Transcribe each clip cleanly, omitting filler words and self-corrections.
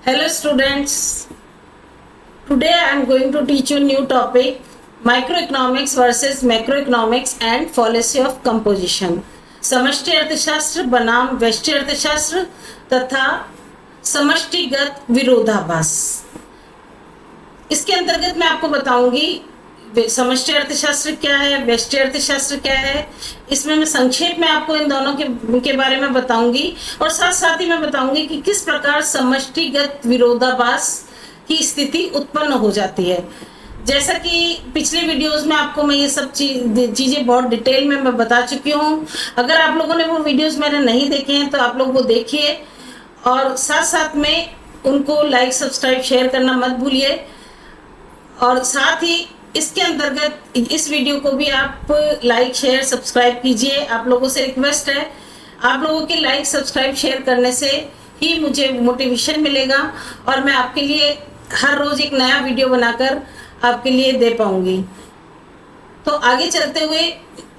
Hello students, today I am going to teach you new topic microeconomics versus macroeconomics and fallacy of composition. समष्टि अर्थशास्त्र बनाम व्यष्टि अर्थशास्त्र तथा समष्टिगत विरोधाभास। इसके अंतर्गत मैं आपको बताऊंगी समष्टि अर्थशास्त्र क्या है, व्यष्टि अर्थशास्त्र क्या है। इसमें मैं संक्षेप में आपको इन दोनों के बारे में बताऊंगी और साथ साथ ही मैं बताऊंगी कि किस प्रकार समष्टिगत विरोधाभास की स्थिति उत्पन्न हो जाती है। जैसा कि पिछले वीडियोस में आपको मैं ये सब चीजें बहुत डिटेल में मैं बता चुकी हूँ। अगर आप लोगों ने वो वीडियोस मैंने नहीं देखे हैं तो आप लोग वो देखिए और साथ साथ में उनको लाइक सब्सक्राइब शेयर करना मत भूलिए। और साथ ही इसके अंतर्गत इस वीडियो को भी आप लाइक शेयर सब्सक्राइब कीजिए। आप लोगों से रिक्वेस्ट है, आप लोगों के लाइक सब्सक्राइब शेयर करने से ही मुझे मोटिवेशन मिलेगा और मैं आपके लिए हर रोज एक नया वीडियो बनाकर आपके लिए दे पाऊंगी। तो आगे चलते हुए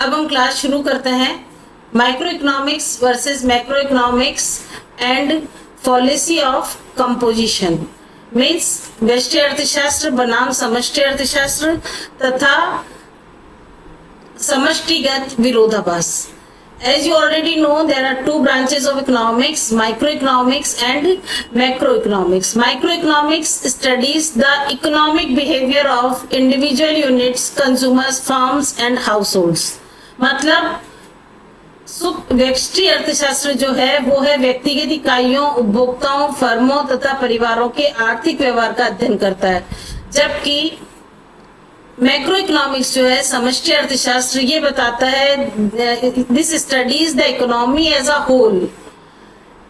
अब हम क्लास शुरू करते हैं। Microeconomics versus macro economics and fallacy of composition means व्यष्टि अर्थशास्त्र बनाम समष्टि अर्थशास्त्र तथा समष्टिगत विरोधाभास। As you already know, there are two branches of economics, microeconomics and macroeconomics. Microeconomics studies the economic behavior of individual units, consumers, firms and households. मतलब व्यष्टि अर्थशास्त्र जो है वो है व्यक्तिगत इकाइयों, उपभोक्ताओं, फर्मों तथा परिवारों के आर्थिक व्यवहार का अध्ययन करता है। जबकि मैक्रो इकोनॉमिक्स जो है समष्टि अर्थशास्त्र ये बताता है this studies the economy as a whole,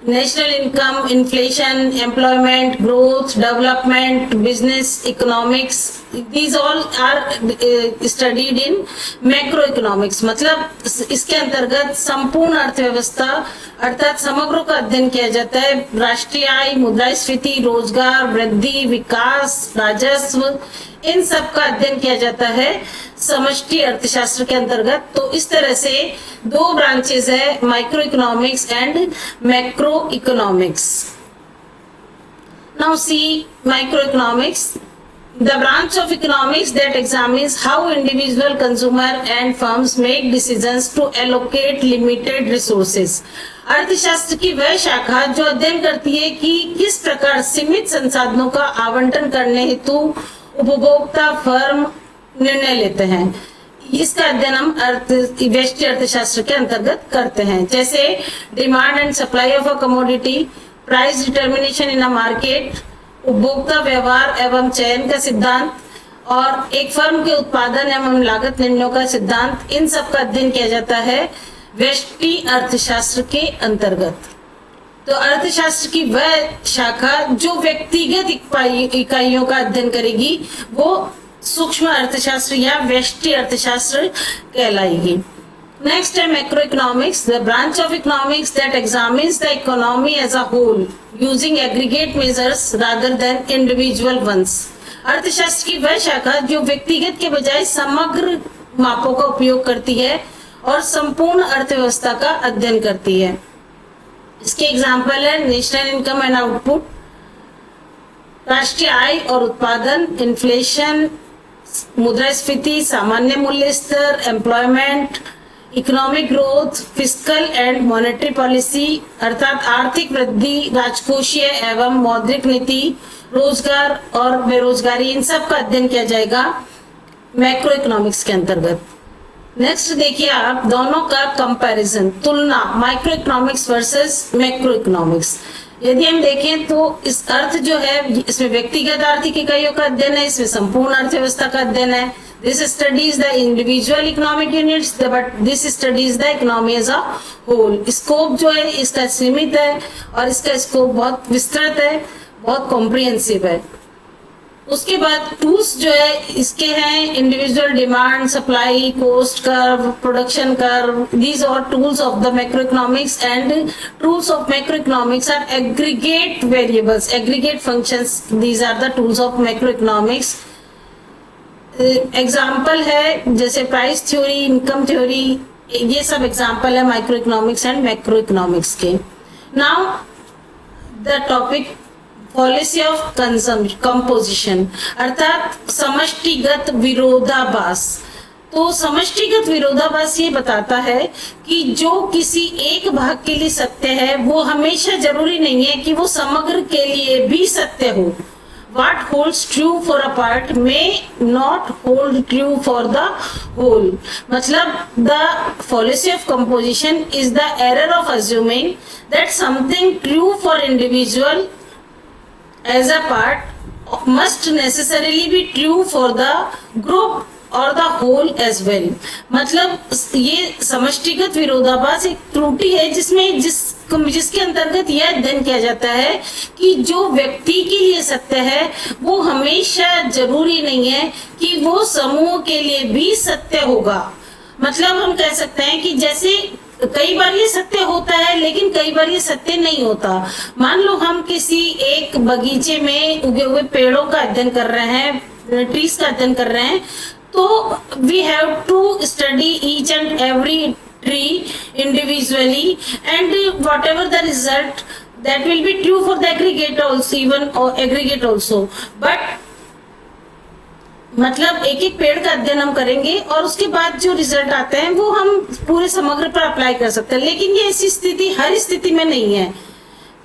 national income, inflation, employment, growth, development, business economics, these all are studied in macro economics. मतलब इसके अंतर्गत संपूर्ण अर्थव्यवस्था अर्थात समग्र का अध्ययन किया जाता है। राष्ट्रीय आय, मुद्रास्फीति, रोजगार वृद्धि, विकास, राजस्व, इन सब का अध्ययन किया जाता है समष्टि अर्थशास्त्र के अंतर्गत। तो इस तरह से दो ब्रांचेस है, micro economics and macro economics. Now see micro economics, the branch of economics that examines how individual consumer and firms make decisions to allocate limited resources। अर्थशास्त्र की वह शाखा जो अध्ययन करती है कि किस प्रकार सीमित संसाधनों का आवंटन करने हेतु उपभोक्ता फर्म निर्णय लेते हैं। इसका अध्ययन हम व्यष्टि अर्थशास्त्र के अंतर्गत करते हैं। जैसे demand and supply of a commodity, price determination in a market, उपभोक्ता व्यवहार एवं चयन का सिद्धांत और एक फर्म के उत्पादन एवं लागत निर्णयों का सिद्धांत, इन सब का अध्ययन किया जाता है व्यष्टि अर्थशास्त्र के अंतर्गत। तो अर्थशास्त्र की वह शाखा जो व्यक्तिगत इकाइयों का अध्ययन करेगी वो सूक्ष्म अर्थशास्त्र या व्यष्टि अर्थशास्त्र कहलाएगी। Next है macroeconomics, the branch of economics that examines the economy as a whole using aggregate measures rather than individual ones। अर्थशास्त्र की वह शाखा जो व्यक्तिगत के बजाय समग्र मापों का उपयोग करती है और संपूर्ण अर्थव्यवस्था का अध्ययन करती है। इसके एग्जाम्पल है नेशनल इनकम एंड आउटपुट, राष्ट्रीय आय और उत्पादन, इन्फ्लेशन, मुद्रास्फीति, सामान्य मूल्य स्तर, employment, economic growth, fiscal and monetary policy अर्थात आर्थिक वृद्धि, राजकोषीय एवं मौद्रिक नीति, रोजगार और बेरोजगारी, इन सब का अध्ययन किया जाएगा मैक्रो इकोनॉमिक्स के अंतर्गत। नेक्स्ट देखिए आप दोनों का कंपैरिजन, तुलना, micro economics versus macro economics. यदि हम देखें तो इस अर्थ जो है इसमें व्यक्तिगत आर्थिक इकाइयों का अध्ययन है, इसमें संपूर्ण अर्थव्यवस्था का अध्ययन है। This studies the individual economic units, but this studies the economy as a whole। Scope जो है इसका सीमित है और इसका स्कोप बहुत विस्तृत है, बहुत कॉम्प्रिहेंसिव है। उसके बाद टूल्स जो है इसके हैं individual demand, supply, cost curve, production curve, these are tools of the macroeconomics and tools of macroeconomics are aggregate variables, aggregate functions, these are the tools of macroeconomics। Example है जैसे price theory, income theory, ये सब example है micro economics and macro economics के। Now the topic policy of composition अर्थात समष्टिगत विरोधाभास। तो समष्टिगत विरोधाभास ये बताता है कि जो किसी एक भाग के लिए सत्य है वो हमेशा जरूरी नहीं है कि वो समग्र के लिए भी सत्य हो। What holds true for a part may not hold true for the whole। मतलब the fallacy of composition is the error of assuming that something true for individual as a part must necessarily be true for the group और the whole as well. मतलब ये समष्टिगत विरोधाभास एक त्रुटि है जिसमें जिसके अंतर्गत यह अध्ययन किया जाता है कि जो व्यक्ति के लिए सत्य है वो हमेशा जरूरी नहीं है कि वो समूह के लिए भी सत्य होगा। मतलब हम कह सकते हैं कि जैसे कई बार ये सत्य होता है लेकिन कई बार ये सत्य नहीं होता। मान लो हम किसी एक बगीचे में उगे हुए पेड़ों का अध्ययन कर रहे हैं, ट्रीज का अध्ययन कर रहे हैं, तो we have to study each and every tree individually and whatever the result that will be true for the aggregate also, even or aggregate also, but मतलब एक एक पेड़ का अध्ययन हम करेंगे और उसके बाद जो रिजल्ट आते हैं वो हम पूरे समग्र पर अप्लाई कर सकते हैं। लेकिन ये ऐसी स्थिति हर स्थिति में नहीं है,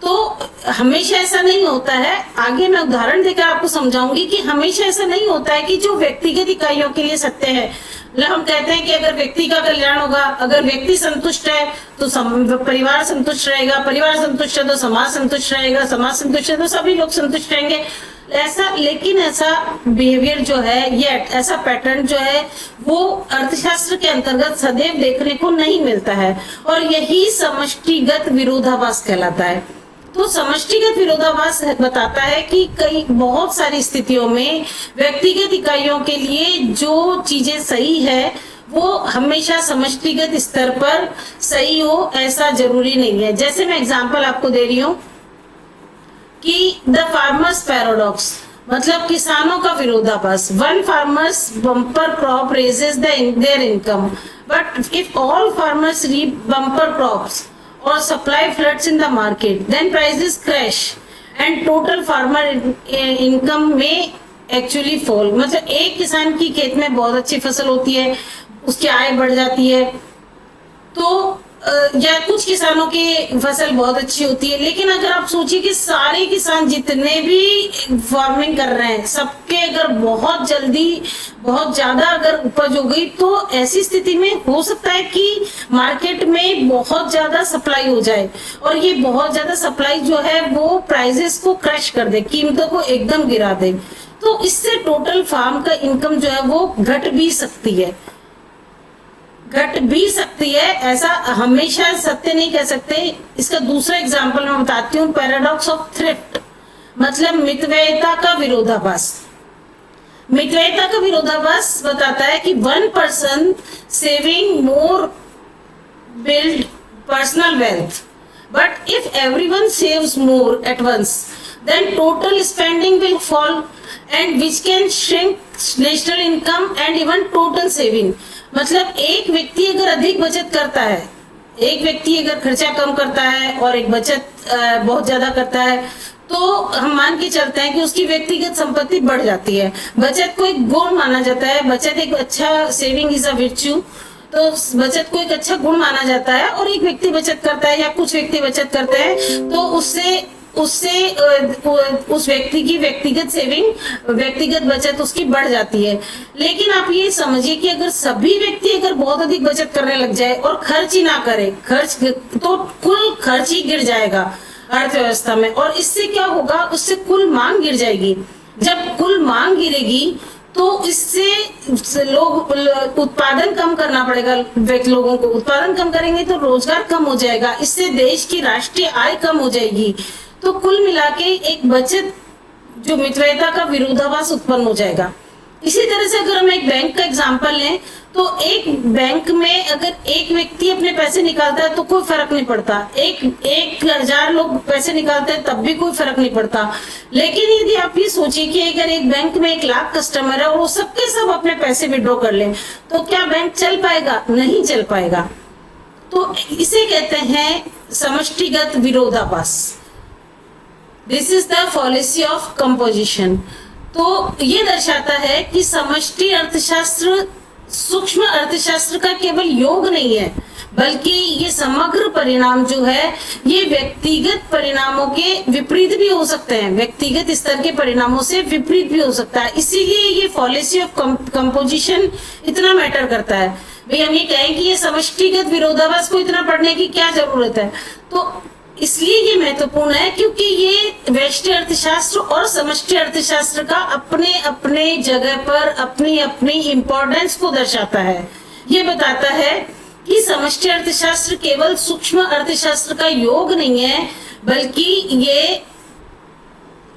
तो हमेशा ऐसा नहीं होता है। आगे मैं उदाहरण देकर आपको समझाऊंगी कि हमेशा ऐसा नहीं होता है कि जो व्यक्तिगत इकाइयों के लिए सत्य है। मतलब हम कहते हैं कि अगर व्यक्ति का कल्याण होगा, अगर व्यक्ति संतुष्ट है तो परिवार संतुष्ट रहेगा, परिवार संतुष्ट है तो समाज संतुष्ट रहेगा, समाज संतुष्ट है तो सभी लोग संतुष्ट रहेंगे। लेकिन ऐसा बिहेवियर जो है, ये ऐसा पैटर्न जो है वो अर्थशास्त्र के अंतर्गत सदैव देखने को नहीं मिलता है और यही समष्टिगत विरोधाभास कहलाता है। तो समष्टिगत विरोधाभास बताता है कि बहुत सारी स्थितियों में व्यक्तिगत इकाइयों के लिए जो चीजें सही है वो हमेशा समष्टिगत स्तर पर सही हो ऐसा जरूरी नहीं है। जैसे मैं एग्जांपल आपको दे रही हूँ कि द फार्मर्स पैराडॉक्स, मतलब किसानों का विरोधाभास। One farmers bumper crop raises their income, but if all farmers reap bumper crops or supply floods in the market, then prices crash and total farmer income may actually fall। मतलब एक किसान की खेत में बहुत अच्छी फसल होती है, उसकी आय बढ़ जाती है, तो या कुछ किसानों की फसल बहुत अच्छी होती है, लेकिन अगर आप सोचिए कि सारे किसान जितने भी फार्मिंग कर रहे हैं सबके अगर बहुत जल्दी बहुत ज्यादा अगर उपज हो गई तो ऐसी स्थिति में हो सकता है कि मार्केट में बहुत ज्यादा सप्लाई हो जाए और ये बहुत ज्यादा सप्लाई जो है वो प्राइसेस को क्रैश कर दे, कीमतों को एकदम गिरा दे। तो इससे टोटल फार्म का इनकम जो है वो घट भी सकती है। ऐसा हमेशा सत्य नहीं कह सकते। इसका दूसरा एग्जांपल मैं बताती हूँ, पैराडॉक्स ऑफ थ्रिफ्ट, मतलब मितव्ययिता का विरोधाभास। मितव्ययिता का विरोधाभास बताता है कि one person saving more build personal wealth, but if everyone saves more at once then total spending will fall and which can shrink national income and even total saving। मतलब एक व्यक्ति अगर अधिक बचत करता है, एक व्यक्ति अगर खर्चा कम करता है और एक बचत बहुत ज्यादा करता है, तो हम मान के चलते हैं कि उसकी व्यक्तिगत संपत्ति बढ़ जाती है। बचत को एक गुण माना जाता है, बचत एक अच्छा, सेविंग इज अ वर्च्यू, तो बचत को एक अच्छा गुण माना जाता है। और एक व्यक्ति बचत करता है या कुछ व्यक्ति बचत करते हैं तो उससे उस व्यक्ति की व्यक्तिगत सेविंग, व्यक्तिगत बचत उसकी बढ़ जाती है। लेकिन आप ये समझिए कि अगर सभी व्यक्ति अगर बहुत अधिक बचत करने लग जाए और खर्च ही ना करे, तो कुल खर्च ही गिर जाएगा अर्थव्यवस्था में। और इससे क्या होगा, उससे कुल मांग गिर जाएगी। जब कुल मांग गिरेगी तो इससे लोग उत्पादन कम करना पड़ेगा, लोगों को उत्पादन कम करेंगे तो रोजगार कम हो जाएगा, इससे देश की राष्ट्रीय आय कम हो जाएगी। तो कुल मिला के एक बचत जो मितव्ययिता का विरोधाभास उत्पन्न हो जाएगा। इसी तरह से अगर हम एक बैंक का एग्जांपल लें तो एक बैंक में अगर एक व्यक्ति अपने पैसे निकालता है तो कोई फर्क नहीं पड़ता, एक 1000 लोग पैसे निकालते हैं तब भी कोई फर्क नहीं पड़ता। लेकिन यदि आप ये सोचिए कि अगर एक बैंक में 1 लाख कस्टमर है और वो सबके सब अपने पैसे विड्रॉ कर लें तो क्या बैंक चल पाएगा? नहीं चल पाएगा। तो इसे कहते हैं समष्टिगत विरोधाभास। This is the fallacy of composition. तो ये दर्शाता है कि समष्टि अर्थशास्त्र सूक्ष्म अर्थशास्त्र का केवल योग नहीं है, बल्कि ये समग्र परिणाम जो है ये व्यक्तिगत परिणामों के विपरीत भी हो सकते हैं, व्यक्तिगत स्तर के परिणामों से विपरीत भी हो सकता है। इसीलिए ये पॉलिसी ऑफ कंपोजिशन इतना मैटर करता है। भाई हम ये कहें कि ये समष्टिगत विरोधाभास को इतना पढ़ने की क्या जरूरत है, तो इसलिए ये महत्वपूर्ण है क्योंकि ये व्यष्टि अर्थशास्त्र और समष्टि अर्थशास्त्र का अपने अपने जगह पर अपनी अपनी इंपॉर्टेंस को दर्शाता है। ये बताता है कि समष्टि अर्थशास्त्र केवल सूक्ष्म अर्थशास्त्र का योग नहीं है, बल्कि ये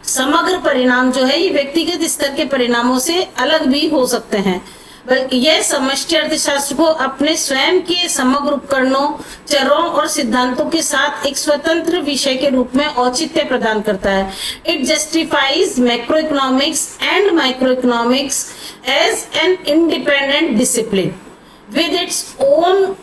समग्र परिणाम जो है ये व्यक्तिगत स्तर के परिणामों से अलग भी हो सकते हैं। बल्कि यह समष्टि अर्थशास्त्र को अपने स्वयं के समग्र उपकरणों, चरों और सिद्धांतों के साथ एक स्वतंत्र विषय के रूप में औचित्य प्रदान करता है। It justifies macro economics and micro economics as an independent discipline with its own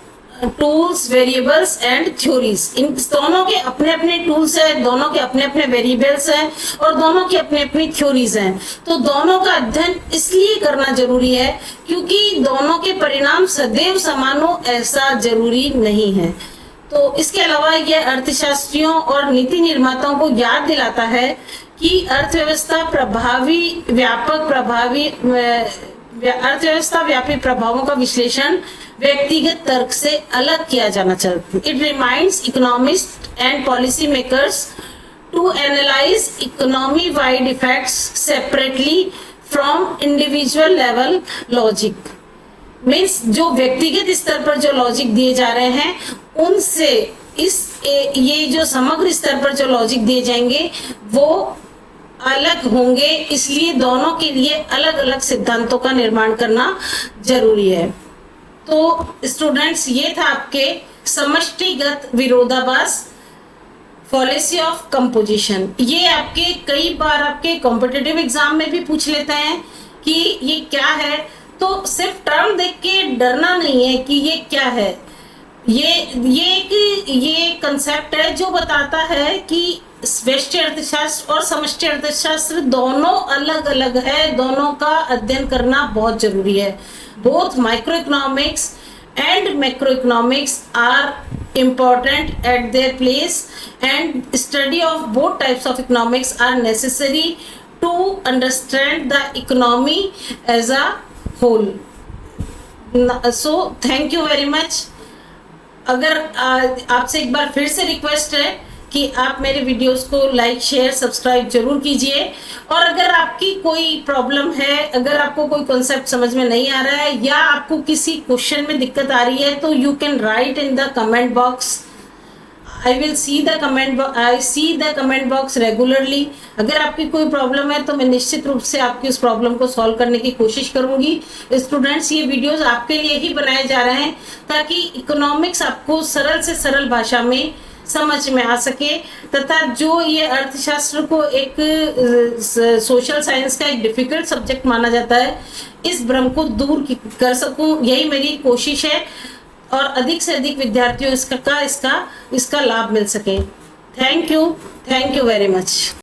tools, variables and theories। इन दोनों के अपने अपने टूल्स हैं, दोनों के अपने अपने वेरिएबल्स हैं और दोनों की अपनी अपनी थ्योरीज हैं। तो दोनों का अध्ययन इसलिए करना जरूरी है क्योंकि दोनों के परिणाम सदैव समान हो ऐसा जरूरी नहीं है। तो इसके अलावा यह अर्थशास्त्रियों और नीति निर्माताओं को याद दिलाता है कि अर्थव्यवस्था व्यापी प्रभावों का विश्लेषण व्यक्तिगत तर्क से अलग किया जाना चाहिए। It reminds economist and policy makers to analyse economy wide effects separately from individual level logic. Means जो व्यक्तिगत स्तर पर जो लॉजिक दिए जा रहे हैं उनसे ये जो समग्र स्तर पर जो लॉजिक दिए जाएंगे वो अलग होंगे, इसलिए दोनों के लिए अलग अलग सिद्धांतों का निर्माण करना जरूरी है। तो स्टूडेंट्स, ये था आपके समष्टिगत विरोधाभास, पॉलिसी ऑफ कंपोजिशन। ये आपके कई बार आपके कॉम्पिटिटिव एग्जाम में भी पूछ लेते हैं कि ये क्या है। तो सिर्फ टर्म देख के डरना नहीं है कि ये क्या है। ये कंसेप्ट है जो बताता है कि व्यष्टि अर्थशास्त्र और समष्टि अर्थशास्त्र दोनों अलग अलग है, दोनों का अध्ययन करना बहुत जरूरी है। Both micro economics and macro economics are important at their place and study of both types of economics are necessary to understand the economy as a whole. So thank you very much। अगर आपसे एक बार फिर से request है कि आप मेरे videos को लाइक शेयर सब्सक्राइब जरूर कीजिए। और अगर आपकी कोई प्रॉब्लम है, अगर आपको कोई कॉन्सेप्ट समझ में नहीं आ रहा है या आपको किसी क्वेश्चन में दिक्कत आ रही है तो you can write in the comment box. I see the comment box regularly. अगर आपकी कोई प्रॉब्लम है तो मैं निश्चित रूप से आपकी उस प्रॉब्लम को सॉल्व करने की कोशिश करूंगी। स्टूडेंट्स, ये वीडियोस आपके लिए ही बनाए जा रहे हैं ताकि इकोनॉमिक्स आपको सरल से सरल भाषा में समझ में आ सके, तथा जो ये अर्थशास्त्र को एक सोशल साइंस का एक डिफिकल्ट सब्जेक्ट माना जाता है, इस भ्रम को दूर कर सकूं, यही मेरी कोशिश है और अधिक से अधिक विद्यार्थियों इसका लाभ मिल सके। Thank you very much.